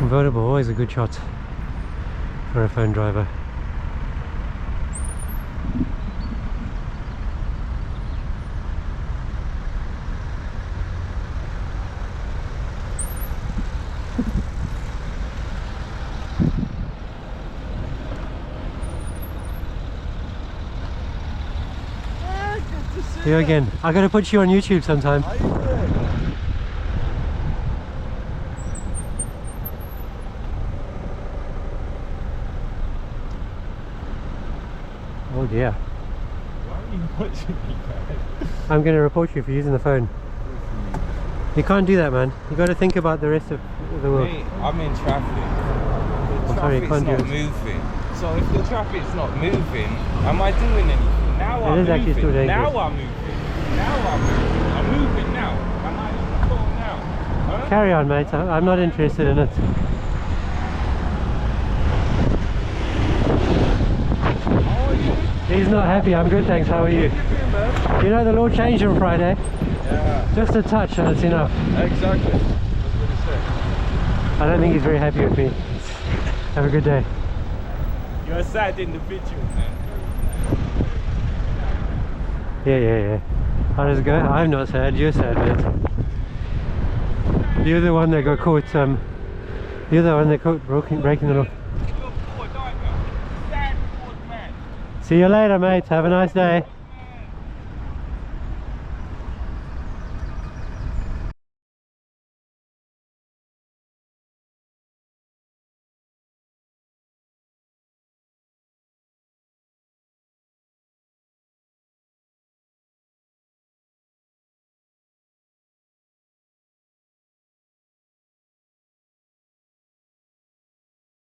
convertible, always a good shot for a phone driver. See you again. I gotta put you on YouTube sometime. Oh dear. Why are you watching me, man? I'm gonna report you for using the phone. You can't do that, man. You gotta think about the rest of the world. Mate, I'm in traffic. The sorry, you traffic's can't do not it. moving. So if the traffic's not moving, am I doing anything? Now I'm is actually moving. still dangerous. Now I'm moving. Now I'm moving. I'm moving now. Am I in the phone now? Huh? Carry on, mate. I'm not interested in it. How are you? He's not happy. I'm good, thanks. How are you? You know the law changed on Friday. Yeah. Just a touch and it's enough. Exactly. That's what he said. I don't think he's very happy with me. Have a good day. You're a sad individual, man. Yeah. How does it go? I'm not sad. You're sad, mate. You're the one that got caught. You're the one that caught breaking the law. See you later, mate. Have a nice day.